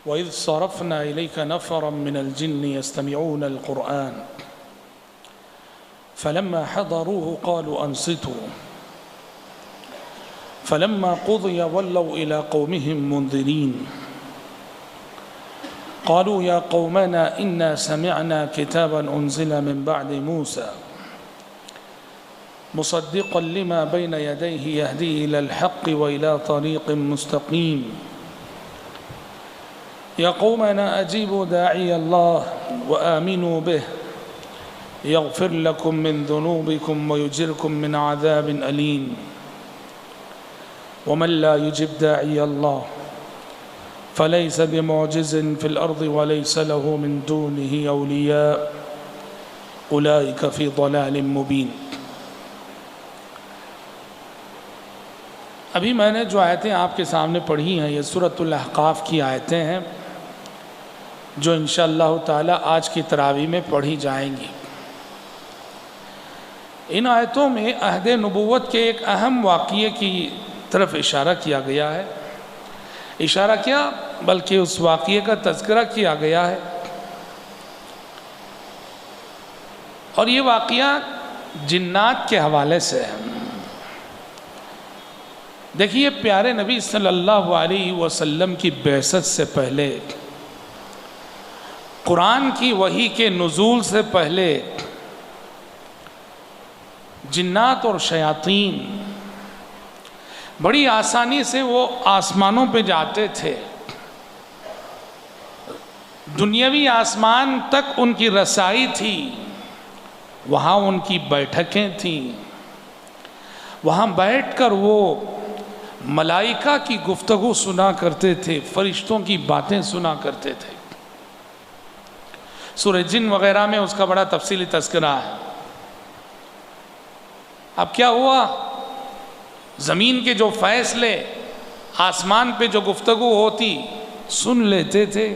وَإِذْ صَرَفْنَا إِلَيْكَ نَفَرًا مِنَ الْجِنِّ يَسْتَمِعُونَ الْقُرْآنَ فَلَمَّا حَضَرُوهُ قَالُوا أَنصِتُوا فَلَمَّا قُضِيَ وَلَّوْا إِلَى قَوْمِهِمْ مُنذِرِينَ قالوا يا قومنا إنا سمعنا كتابا أنزل من بعد موسى مصدقا لما بين يديه يهدي إلى الحق وإلى طريق مستقيم يا قومنا أجيبوا داعي الله وآمنوا به يغفر لكم من ذنوبكم ويجركم من عذاب أليم ومن لا يجب داعي الله فليس بمعجز في الأرض وليس له من دونه أولياء أولئك في ضلال مبين. ابھی میں نے جو آیتیں آپ کے سامنے پڑھی ہیں یہ سورۃ الاحقاف کی آیتیں ہیں جو انشاءاللہ تعالی آج کی تراویح میں پڑھی جائیں گی. ان آیتوں میں عہد نبوت کے ایک اہم واقعے کی طرف اشارہ کیا گیا ہے. اشارہ کیا بلکہ اس واقعے کا تذکرہ کیا گیا ہے. اور یہ واقعہ جنات کے حوالے سے ہے. دیکھیے پیارے نبی صلی اللہ علیہ وسلم کی بعثت سے پہلے، قرآن کی وحی کے نزول سے پہلے جنات اور شیاطین بڑی آسانی سے وہ آسمانوں پہ جاتے تھے. دنیاوی آسمان تک ان کی رسائی تھی، وہاں ان کی بیٹھکیں تھیں، وہاں بیٹھ کر وہ ملائکہ کی گفتگو سنا کرتے تھے، فرشتوں کی باتیں سنا کرتے تھے. سورہ جن وغیرہ میں اس کا بڑا تفصیلی تذکرہ ہے. اب کیا ہوا؟ زمین کے جو فیصلے آسمان پہ جو گفتگو ہوتی سن لیتے تھے،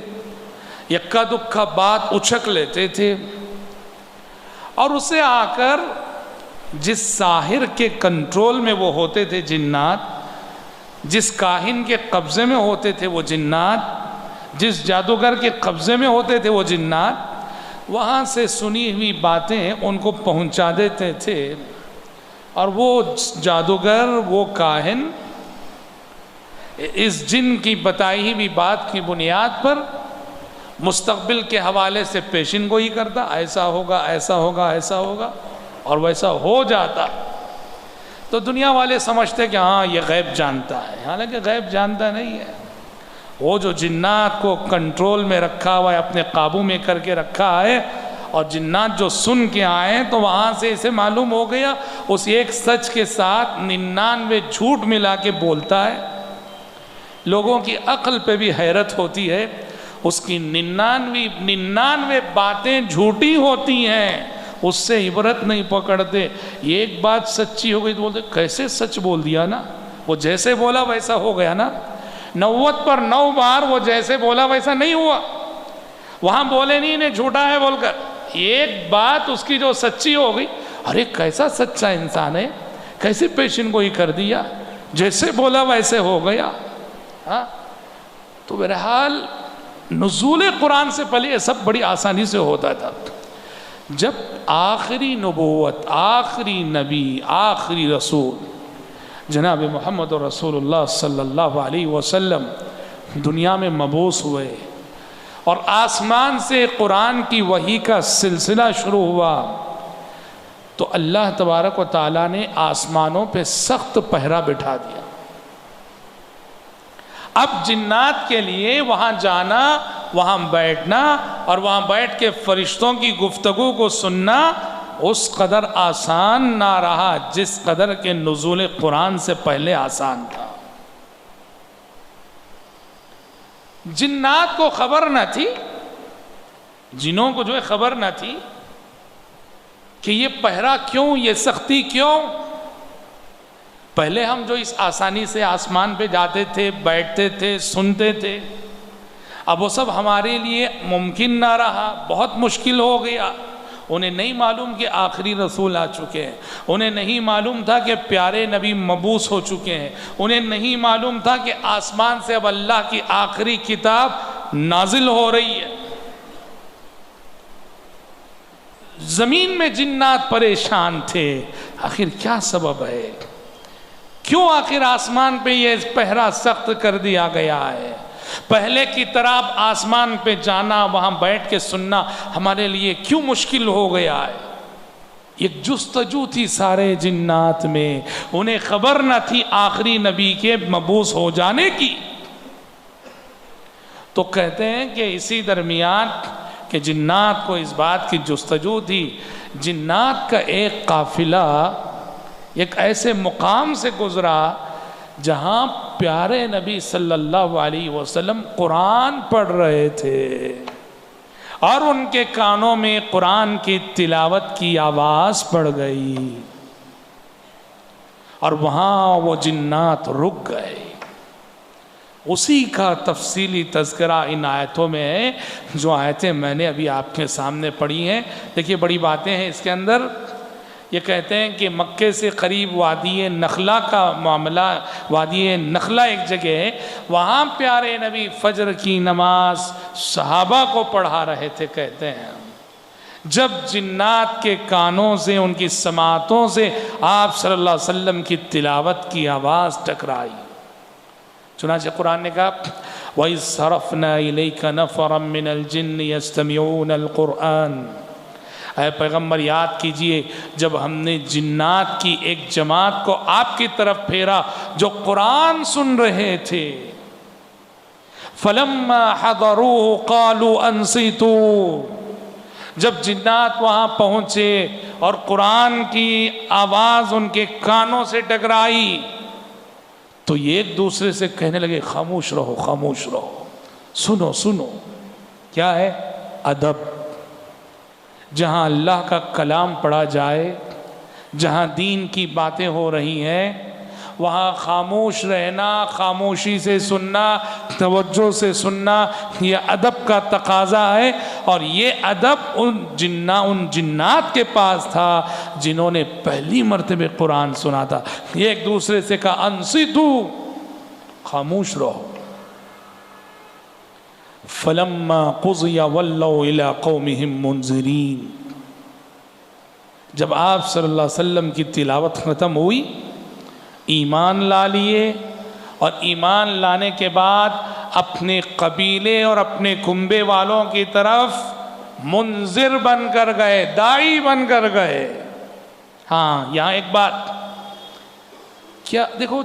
یکا دکا بات اچھک لیتے تھے، اور اسے آ کر جس ساحر کے کنٹرول میں وہ ہوتے تھے جنات، جس کاہن کے قبضے میں ہوتے تھے وہ جنات، جس جادوگر کے قبضے میں ہوتے تھے وہ جنات، وہاں سے سنی ہوئی باتیں ان کو پہنچا دیتے تھے. اور وہ جادوگر، وہ کاہن اس جن کی بتائی ہوئی بات کی بنیاد پر مستقبل کے حوالے سے پیشن گوئی کرتا، ایسا ہوگا ایسا ہوگا ایسا ہوگا، اور ویسا ہو جاتا. تو دنیا والے سمجھتے کہ ہاں یہ غیب جانتا ہے، حالانکہ غیب جانتا نہیں ہے. وہ جو جنات کو کنٹرول میں رکھا ہوا ہے، اپنے قابو میں کر کے رکھا ہے، اور جنات جو سن کے آئے تو وہاں سے اسے معلوم ہو گیا اس ایک سچ کے ساتھ 99 جھوٹ ملا کے بولتا ہے. لوگوں کی عقل پہ بھی حیرت ہوتی ہے، اس کی 99 باتیں جھوٹی ہوتی ہیں، اس سے عبرت نہیں پکڑتے. یہ ایک بات سچی ہو گئی تو بولتے کیسے سچ بول دیا نا، وہ جیسے بولا ویسا ہو گیا نا. 90 پر 9 بار وہ جیسے بولا ویسا نہیں ہوا. وہاں بولے نہیں انہیں جھوٹا ہے بول کر، ایک بات اس کی جو سچی ہو گئی، ارے کیسا سچا انسان ہے، کیسے پیشن گوئی کر دیا، جیسے بولا ویسے ہو گیا. تو بہرحال نزول قرآن سے پہلے یہ سب بڑی آسانی سے ہوتا تھا. جب آخری نبوت، آخری نبی، آخری رسول جناب محمد رسول اللہ صلی اللہ علیہ وسلم دنیا میں مبعوث ہوئے اور آسمان سے قرآن کی وحی کا سلسلہ شروع ہوا، تو اللہ تبارک و تعالیٰ نے آسمانوں پہ سخت پہرا بٹھا دیا. اب جنات کے لیے وہاں جانا، وہاں بیٹھنا اور وہاں بیٹھ کے فرشتوں کی گفتگو کو سننا اس قدر آسان نہ رہا جس قدر کے نزول قرآن سے پہلے آسان تھا. جنات کو خبر نہ تھی، جنوں کو جو ہے خبر نہ تھی کہ یہ پہرا کیوں، یہ سختی کیوں. پہلے ہم جو اس آسانی سے آسمان پہ جاتے تھے، بیٹھتے تھے، سنتے تھے، اب وہ سب ہمارے لیے ممکن نہ رہا، بہت مشکل ہو گیا. انہیں نہیں معلوم کہ آخری رسول آ چکے ہیں، انہیں نہیں معلوم تھا کہ پیارے نبی مبعوث ہو چکے ہیں، انہیں نہیں معلوم تھا کہ آسمان سے اب اللہ کی آخری کتاب نازل ہو رہی ہے. زمین میں جنات پریشان تھے. آخر کیا سبب ہے؟ کیوں آخر آسمان پہ یہ پہرا سخت کر دیا گیا ہے؟ پہلے کی طرح آسمان پہ جانا، وہاں بیٹھ کے سننا ہمارے لیے کیوں مشکل ہو گیا ہے؟ ایک جستجو تھی سارے جنات میں، انہیں خبر نہ تھی آخری نبی کے مبعوث ہو جانے کی. تو کہتے ہیں کہ اسی درمیان کہ جنات کو اس بات کی جستجو تھی، جنات کا ایک قافلہ ایک ایسے مقام سے گزرا جہاں پیارے نبی صلی اللہ علیہ وسلم قرآن پڑھ رہے تھے اور ان کے کانوں میں قرآن کی تلاوت کی آواز پڑ گئی اور وہاں وہ جنات رک گئے. اسی کا تفصیلی تذکرہ ان آیتوں میں ہے جو آیتیں میں نے ابھی آپ کے سامنے پڑھی ہیں. دیکھیے بڑی باتیں ہیں اس کے اندر. یہ کہتے ہیں کہ مکے سے قریب وادی نخلا کا معاملہ، وادی نخلا ایک جگہ ہے، وہاں پیارے نبی فجر کی نماز صحابہ کو پڑھا رہے تھے. کہتے ہیں جب جنات کے کانوں سے، ان کی سماعتوں سے آپ صلی اللہ علیہ وسلم کی تلاوت کی آواز ٹکرائی. چنانچہ قرآن نے کہا وَإِذْ صَرَفْنَا إِلَيْكَ نَفَرًا مِّنَ الْجِنِّ يَسْتَمِعُونَ الْقُرْآنَ. اے پیغمبر یاد کیجئے جب ہم نے جنات کی ایک جماعت کو آپ کی طرف پھیرا جو قرآن سن رہے تھے. فَلَمَّا حَضَرُوهُ قَالُوا أَنصِتُوا. جب جنات وہاں پہنچے اور قرآن کی آواز ان کے کانوں سے ٹکرائی تو یہ ایک دوسرے سے کہنے لگے خاموش رہو، خاموش رہو، سنو سنو. کیا ہے؟ ادب. جہاں اللہ کا کلام پڑھا جائے، جہاں دین کی باتیں ہو رہی ہیں، وہاں خاموش رہنا، خاموشی سے سننا، توجہ سے سننا، یہ ادب کا تقاضا ہے. اور یہ ادب ان جنات کے پاس تھا جنہوں نے پہلی مرتبہ قرآن سنا تھا. یہ ایک دوسرے سے کہا انصتو، خاموش رہو. فَلَمَّا قُضِيَ وَلَّوْا إِلَىٰ قَوْمِهِمْ مُنذِرِينَ. جب آپ صلی اللہ علیہ وسلم کی تلاوت ختم ہوئی، ایمان لا لیے اور ایمان لانے کے بعد اپنے قبیلے اور اپنے کنبے والوں کی طرف منذر بن کر گئے، داعی بن کر گئے. ہاں یہاں ایک بات کیا دیکھو،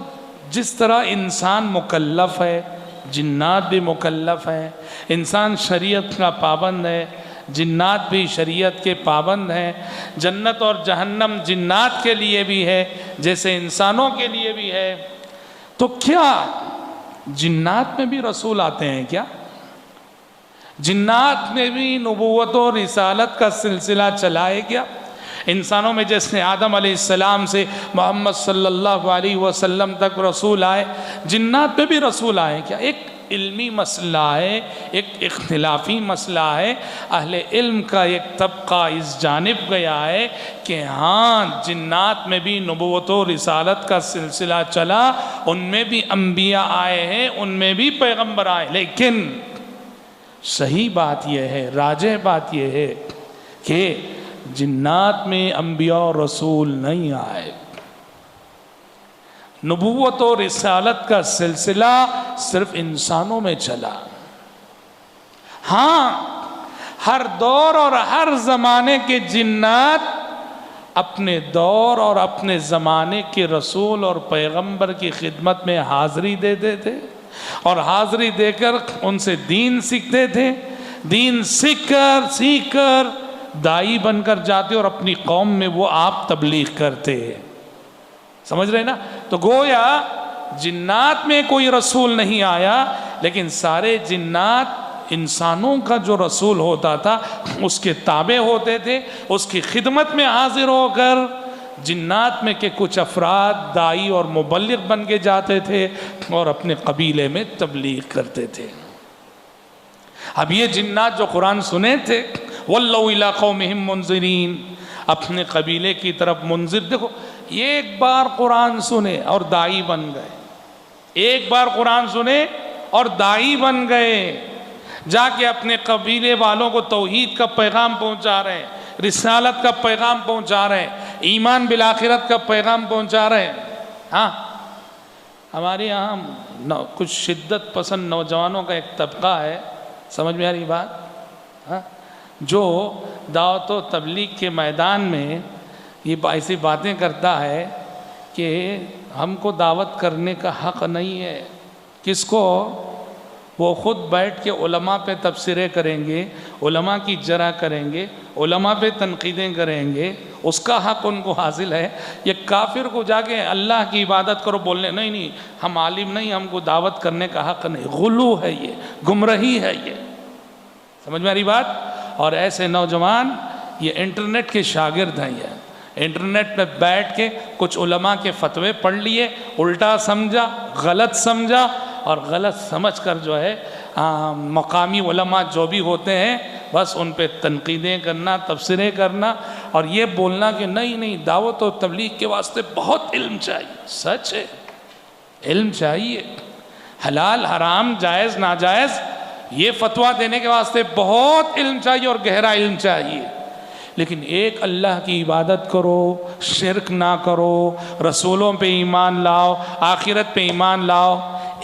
جس طرح انسان مکلف ہے، جنات بھی مکلف ہیں. انسان شریعت کا پابند ہے، جنات بھی شریعت کے پابند ہیں. جنت اور جہنم جنات کے لیے بھی ہے جیسے انسانوں کے لیے بھی ہے. تو کیا جنات میں بھی رسول آتے ہیں کیا؟ جنات میں بھی نبوت و رسالت کا سلسلہ چلا ہے کیا؟ انسانوں میں جیسے آدم علیہ السلام سے محمد صلی اللہ علیہ وسلم تک رسول آئے، جنات پہ بھی رسول آئے کیا؟ ایک علمی مسئلہ ہے، ایک اختلافی مسئلہ ہے. اہل علم کا ایک طبقہ اس جانب گیا ہے کہ ہاں جنات میں بھی نبوت و رسالت کا سلسلہ چلا، ان میں بھی انبیاء آئے ہیں، ان میں بھی پیغمبر آئے. لیکن صحیح بات یہ ہے، راجح بات یہ ہے کہ جنات میں انبیاء اور رسول نہیں آئے. نبوت و رسالت کا سلسلہ صرف انسانوں میں چلا. ہاں ہر دور اور ہر زمانے کے جنات اپنے دور اور اپنے زمانے کے رسول اور پیغمبر کی خدمت میں حاضری دیتے تھے اور حاضری دے کر ان سے دین سیکھتے تھے. دین سیکھ کر دائی بن کر جاتے اور اپنی قوم میں وہ آپ تبلیغ کرتے ہیں. سمجھ رہے نا؟ تو گویا جنات میں کوئی رسول نہیں آیا، لیکن سارے جنات انسانوں کا جو رسول ہوتا تھا اس کے تابع ہوتے تھے، اس کی خدمت میں حاضر ہو کر جنات میں کے کچھ افراد دائی اور مبلغ بن کے جاتے تھے اور اپنے قبیلے میں تبلیغ کرتے تھے. اب یہ جنات جو قرآن سنے تھے وَلَّوْا إِلَىٰ قَوْمِهِمْ مُنذِرِينَ، اپنے قبیلے کی طرف منذر. دیکھو یہ ایک بار قرآن سنے اور دائی بن گئے، ایک بار قرآن سنے اور دائی بن گئے. جا کے اپنے قبیلے والوں کو توحید کا پیغام پہنچا رہے ہیں، رسالت کا پیغام پہنچا رہے ہیں، ایمان بالآخرت کا پیغام پہنچا رہے ہیں۔ ہاں، ہمارے یہاں کچھ شدت پسند نوجوانوں کا ایک طبقہ ہے، سمجھ میں آ رہی بات؟ ہاں، جو دعوت و تبلیغ کے میدان میں یہ ایسی باتیں کرتا ہے کہ ہم کو دعوت کرنے کا حق نہیں ہے۔ کس کو؟ وہ خود بیٹھ کے علماء پہ تبصرے کریں گے، علماء کی جرح کریں گے، علماء پہ تنقیدیں کریں گے، اس کا حق ان کو حاصل ہے۔ یہ کافر کو جا کے اللہ کی عبادت کرو بولنے نہیں ہم عالم نہیں، ہم کو دعوت کرنے کا حق نہیں۔ غلو ہے، یہ گمراہی ہے، یہ سمجھ میں آ رہی بات؟ اور ایسے نوجوان یہ انٹرنیٹ کے شاگرد ہیں، یہ انٹرنیٹ پہ بیٹھ کے کچھ علماء کے فتوے پڑھ لیے، الٹا سمجھا، غلط سمجھا، اور غلط سمجھ کر جو ہے مقامی علماء جو بھی ہوتے ہیں بس ان پہ تنقیدیں کرنا، تبصرے کرنا، اور یہ بولنا کہ نہیں دعوت و تبلیغ کے واسطے بہت علم چاہیے۔ سچ ہے، علم چاہیے، حلال حرام جائز ناجائز یہ فتویٰ دینے کے واسطے بہت علم چاہیے اور گہرا علم چاہیے، لیکن ایک اللہ کی عبادت کرو، شرک نہ کرو، رسولوں پہ ایمان لاؤ، آخرت پہ ایمان لاؤ۔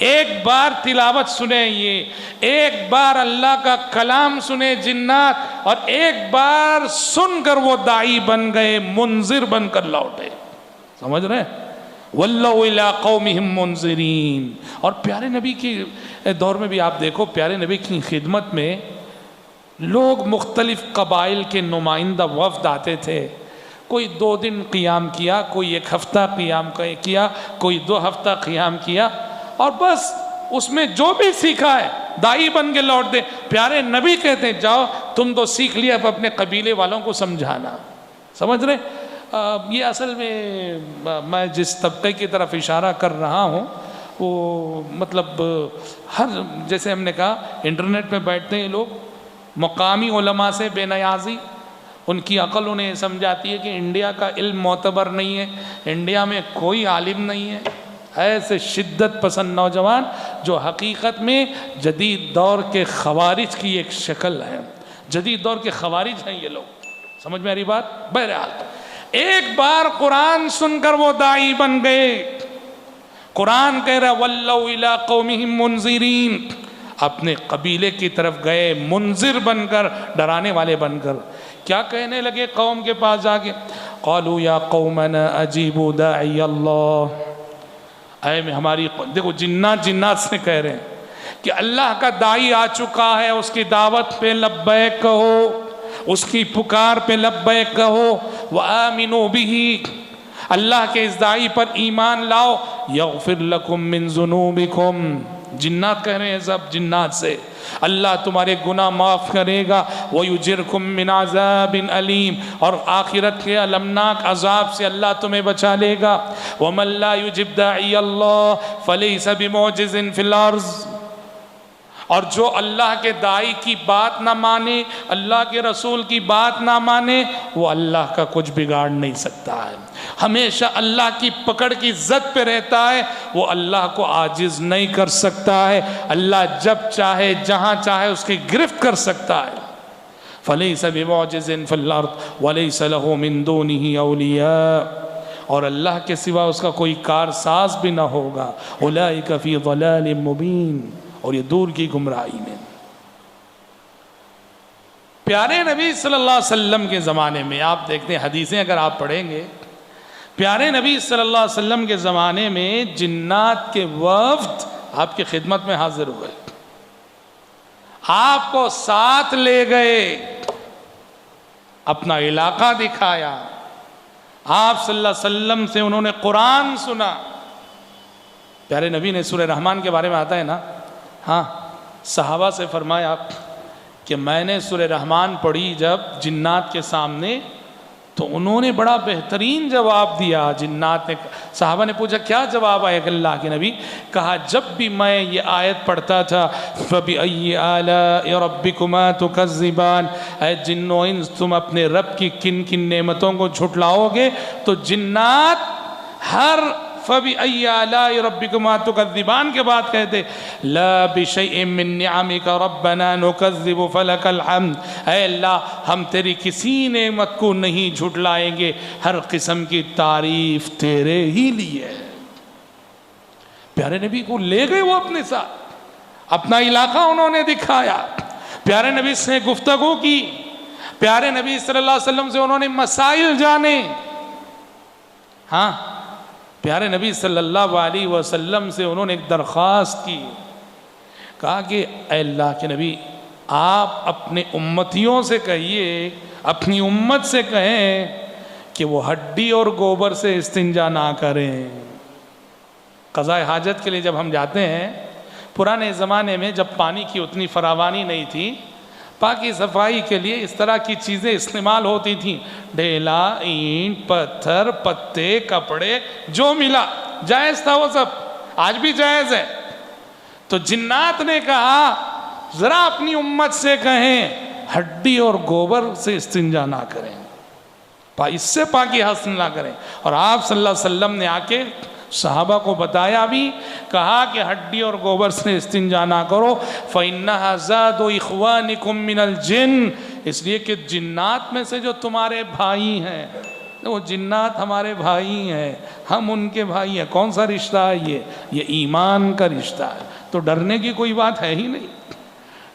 ایک بار تلاوت سنیں، یہ ایک بار اللہ کا کلام سنے جنات، اور ایک بار سن کر وہ داعی بن گئے، منذر بن کر لوٹے۔ سمجھ رہے ہیں؟ وَلَّوْا إِلَىٰ قَوْمِهِمْ مُنذِرِينَ۔ اور پیارے نبی کے دور میں بھی آپ دیکھو، پیارے نبی کی خدمت میں لوگ مختلف قبائل کے نمائندہ وفد آتے تھے، کوئی 2 دن قیام کیا، کوئی 1 ہفتہ قیام کیا، کوئی 2 ہفتہ قیام کیا، اور بس اس میں جو بھی سیکھا ہے دائی بن کے لوٹ دے۔ پیارے نبی کہتے ہیں جاؤ تم تو سیکھ لیا، اب اپنے قبیلے والوں کو سمجھانا۔ سمجھ رہے؟ یہ اصل میں جس طبقے کی طرف اشارہ کر رہا ہوں وہ مطلب جیسے ہم نے کہا انٹرنیٹ پہ بیٹھتے ہیں لوگ، مقامی علماء سے بے نیازی، ان کی عقل انہیں سمجھاتی ہے کہ انڈیا کا علم معتبر نہیں ہے، انڈیا میں کوئی عالم نہیں ہے۔ ایسے شدت پسند نوجوان جو حقیقت میں جدید دور کے خوارج کی ایک شکل ہے، جدید دور کے خوارج ہیں یہ لوگ۔ سمجھ میں آ رہی بات؟ بہرحال ایک بار قرآن سن کر وہ داعی بن گئے۔ قرآن کہہ رہا وَلَّوْا إِلَىٰ قَوْمِهِمْ مُنذِرِينَ، اپنے قبیلے کی طرف گئے منذر بن کر، ڈرانے والے بن کر۔ کیا کہنے لگے قوم کے پاس جا کے؟ قَالُوا يَا قَوْمَنَا أَجِيبُوا دَاعِيَ اللَّهِ، اے ہماری، دیکھو جنات سے کہہ رہے ہیں کہ اللہ کا داعی آ چکا ہے، اس کی دعوت پہ لبیک کہو، اس کی پکار پہ لبیک کہو، وآمنوا بِهِ، اللہ کے اس داعی پر ایمان لاؤ، یغفر لکم من ذنوبکم، جنات کہہ رہے ہیں سب جنات سے، اللہ تمہارے گناہ معاف کرے گا، وَيُجِرْكُم مِّنْ عَذَابٍ أَلِيمٍ، اور آخرت کے المناک عذاب سے اللہ تمہیں بچا لے گا۔ وَمَن لَّا يُجِبْ دَاعِيَ اللَّهِ فَلَيْسَ بِمُعْجِزٍ فِي الْأَرْضِ، اور جو اللہ کے داعی کی بات نہ مانے، اللہ کے رسول کی بات نہ مانے، وہ اللہ کا کچھ بگاڑ نہیں سکتا ہے، ہمیشہ اللہ کی پکڑ کی زد پہ رہتا ہے، وہ اللہ کو عاجز نہیں کر سکتا ہے، اللہ جب چاہے جہاں چاہے اس کی گرفت کر سکتا ہے۔ فَلَيْسَ بِمُعْجِزٍ فِي الْأَرْضِ وَلَيْسَ لَهُ مِن دُونِهِ أَوْلِيَاءُ، اور اللہ کے سوا اس کا کوئی کارساز بھی نہ ہوگا۔ أُولَٰئِكَ فِي ضَلَالٍ مُّبِينٍ، اور یہ دور کی گمراہی میں۔ پیارے نبی صلی اللہ علیہ وسلم کے زمانے میں آپ دیکھتے ہیں، حدیثیں اگر آپ پڑھیں گے، پیارے نبی صلی اللہ علیہ وسلم کے زمانے میں جنات کے وفد آپ کی خدمت میں حاضر ہوئے، آپ کو ساتھ لے گئے، اپنا علاقہ دکھایا، آپ صلی اللہ علیہ وسلم سے انہوں نے قرآن سنا۔ پیارے نبی نے سورہ رحمان کے بارے میں آتا ہے نا، ہاں، صحابہ سے فرمایا کہ میں نے سورہ رحمان پڑھی جب جنات کے سامنے، تو انہوں نے بڑا بہترین جواب دیا۔ جنات نے، صحابہ نے پوچھا کیا جواب آیا کہ اللہ کے نبی؟ کہا جب بھی میں یہ آیت پڑھتا تھا فَبِأَيِّ آلَاءِ رَبِّكُمَا تُكَذِّبَانِ، اے جن و انس تم اپنے رب کی کن کن نعمتوں کو جھٹلاؤ گے، تو جنات ہر فَبِأَيِّ آلَاءِ رَبِّكُمَا تُكَذِّبَانِ کے بعد کہتے لَا بِشَيْءٍ مِّن نِّعَمِكَ رَبَّنَا نُكَذِّبُ فَلَكَ الْحَمْدُ، اے اللہ ہم تیری کسی نعمت کو نہیں جھٹلائیں گے، ہر قسم کی تعریف تیرے ہی لیے۔ پیارے نبی کو لے گئے وہ اپنے ساتھ، اپنا علاقہ انہوں نے دکھایا، پیارے نبی سے گفتگو کی، پیارے نبی صلی اللہ علیہ وسلم سے انہوں نے مسائل جانے۔ ہاں پیارے نبی صلی اللہ علیہ وسلم سے انہوں نے ایک درخواست کی، کہا کہ اے اللہ کے نبی آپ اپنے امتیوں سے کہیے، اپنی امت سے کہیں کہ وہ ہڈی اور گوبر سے استنجا نہ کریں۔ قضاء حاجت کے لیے جب ہم جاتے ہیں، پرانے زمانے میں جب پانی کی اتنی فراوانی نہیں تھی، پاکی صفائی کے لیے اس طرح کی چیزیں استعمال ہوتی تھیں، ڈھیلا، اینٹ، پتھر، پتے، کپڑے، جو ملا جائز تھا وہ سب، آج بھی جائز ہے۔ تو جنات نے کہا ذرا اپنی امت سے کہیں ہڈی اور گوبر سے استنجا نہ کریں، اس سے پاکی حاصل نہ کریں۔ اور آپ صلی اللہ علیہ وسلم نے آ کے صحابہ کو بتایا بھی، کہا کہ ہڈی اور گوبر سے استنجا نہ کرو، فَإِنَّهَا زَادُ إِخْوَانِكُم مِّنَ الْجِنِّ، اس لیے کہ جنات میں سے جو تمہارے بھائی ہیں، وہ جنات ہمارے بھائی ہیں، ہم ان کے بھائی ہیں۔ کون سا رشتہ ہے یہ ایمان کا رشتہ ہے۔ تو ڈرنے کی کوئی بات ہے ہی نہیں،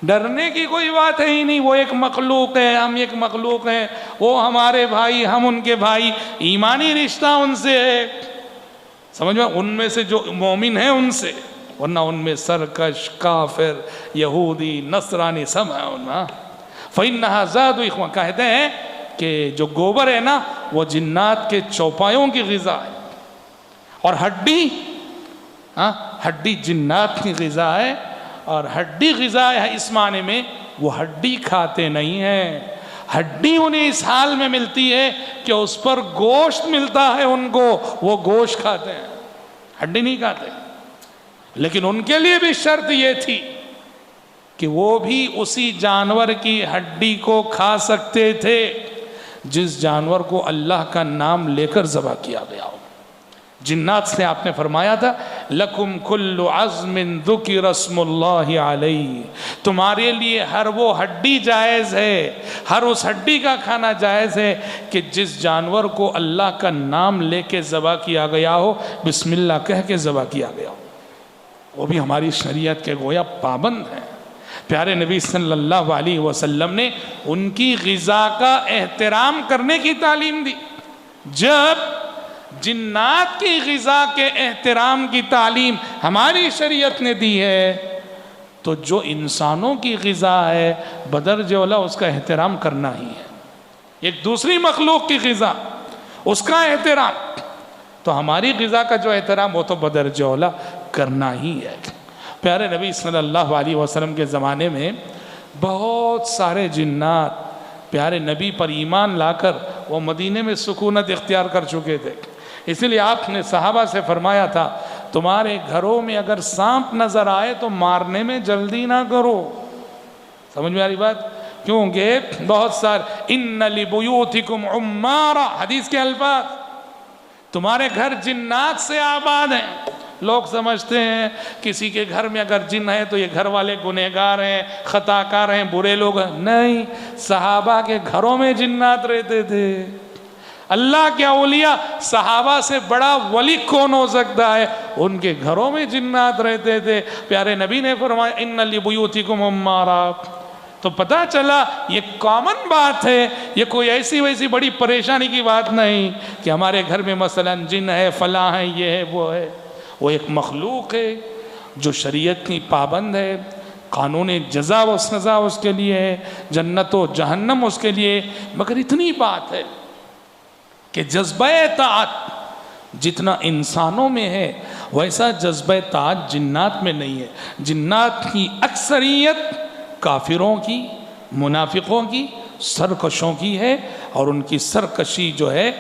ڈرنے کی کوئی بات ہے ہی نہیں۔ وہ ایک مخلوق ہے، ہم ایک مخلوق ہیں، وہ ہمارے بھائی، ہم ان کے بھائی، ایمانی رشتہ ان سے ہے، سمجھ میں، ان میں سے جو مومن ہیں ان سے، ورنہ ان میں سرکش، کافر، یہودی، نصرانی سب ہیں ان میں۔ فَإِنَّهَا زَادُ إِخْوَانِكُم، کہتے ہیں کہ جو گوبر ہے نا وہ جنات کے چوپایوں کی غذا ہے، اور ہڈی جنات کی غذا ہے، اور ہڈی غذا ہے اس معنی میں وہ ہڈی کھاتے نہیں ہیں، ہڈی انہیں اس حال میں ملتی ہے کہ اس پر گوشت ملتا ہے ان کو، وہ گوشت کھاتے ہیں، ہڈی نہیں کھاتے۔ لیکن ان کے لیے بھی شرط یہ تھی کہ وہ بھی اسی جانور کی ہڈی کو کھا سکتے تھے جس جانور کو اللہ کا نام لے کر ذبح کیا گیا ہو۔ جنات سے آپ نے فرمایا تھا لَكُمْ كُلُّ عَزْمٍ ذُكِرَ اسْمُ اللَّهِ عَلَيْهِ، تمہارے لیے ہر وہ ہڈی جائز ہے، ہر اس ہڈی کا کھانا جائز ہے کہ جس جانور کو اللہ کا نام لے کے ذبح کیا گیا ہو، بسم اللہ کہہ کے ذبح کیا گیا ہو۔ وہ بھی ہماری شریعت کے گویا پابند ہیں۔ پیارے نبی صلی اللہ علیہ وسلم نے ان کی غذا کا احترام کرنے کی تعلیم دی۔ جب جنات کی غذا کے احترام کی تعلیم ہماری شریعت نے دی ہے، تو جو انسانوں کی غذا ہے بدرجہ اولیٰ اس کا احترام کرنا ہی ہے۔ ایک دوسری مخلوق کی غذا، اس کا احترام، تو ہماری غذا کا جو احترام وہ تو بدرجہ اولیٰ کرنا ہی ہے۔ پیارے نبی صلی اللہ علیہ وسلم کے زمانے میں بہت سارے جنات پیارے نبی پر ایمان لا کر وہ مدینے میں سکونت اختیار کر چکے تھے۔ اسی لیے آپ نے صحابہ سے فرمایا تھا تمہارے گھروں میں اگر سانپ نظر آئے تو مارنے میں جلدی نہ کرو۔ سمجھ میں آ رہی بات؟ کیونکہ بہت سارے اِنَّ لِبُيُوتِكُمْ عُمَّارًا، حدیث کے الفاظ، تمہارے گھر جنات سے آباد ہیں۔ لوگ سمجھتے ہیں کسی کے گھر میں اگر جن ہے تو یہ گھر والے گنہگار ہیں، خطا کار ہیں، برے لوگ ہیں۔ نہیں، صحابہ کے گھروں میں جنات رہتے تھے۔ اللہ کے اولیاء، صحابہ سے بڑا ولی کون ہو سکتا ہے؟ ان کے گھروں میں جنات رہتے تھے۔ پیارے نبی نے فرمایا اِنَّ لِبُيُوتِكُمْ عُمَّارًا، تو پتہ چلا یہ کامن بات ہے، یہ کوئی ایسی ویسی بڑی پریشانی کی بات نہیں کہ ہمارے گھر میں مثلا جن ہے، فلاں ہے، یہ ہے، وہ ہے۔ وہ ایک مخلوق ہے جو شریعت کی پابند ہے، قانون جزا و سزا اس کے لیے ہے، جنت و جہنم اس کے لیے، مگر اتنی بات ہے کہ جذبہ طاعت جتنا انسانوں میں ہے ویسا جذبہ طاعت جنات میں نہیں ہے۔ جنات کی اکثریت کافروں کی، منافقوں کی، سرکشوں کی ہے، اور ان کی سرکشی جو ہے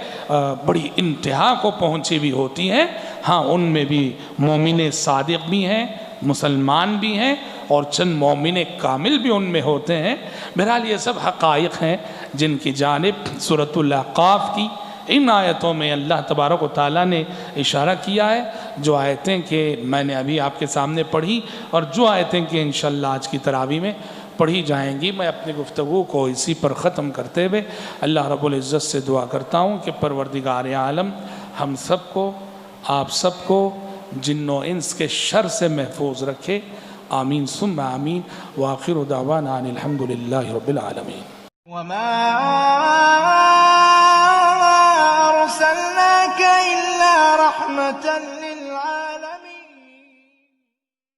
بڑی انتہا کو پہنچی بھی ہوتی ہے۔ ہاں ان میں بھی مومن صادق بھی ہیں، مسلمان بھی ہیں، اور چند مومن کامل بھی ان میں ہوتے ہیں۔ بہرحال یہ سب حقائق ہیں جن کی جانب سورۃ الاحقاف کی ان آیتوں میں اللہ تبارک و تعالیٰ نے اشارہ کیا ہے، جو آیتیں کہ میں نے ابھی آپ کے سامنے پڑھی اور جو آیتیں کہ انشاءاللہ آج کی تراویح میں پڑھی جائیں گی. میں اپنی گفتگو کو اسی پر ختم کرتے ہوئے اللہ رب العزت سے دعا کرتا ہوں کہ پروردگار عالم ہم سب کو، آپ سب کو جن و انس کے شر سے محفوظ رکھے. آمین ثم آمین. وآخر دعوانا ان الحمد للہ رب العالمین. وما أرسلناك إلا رحمة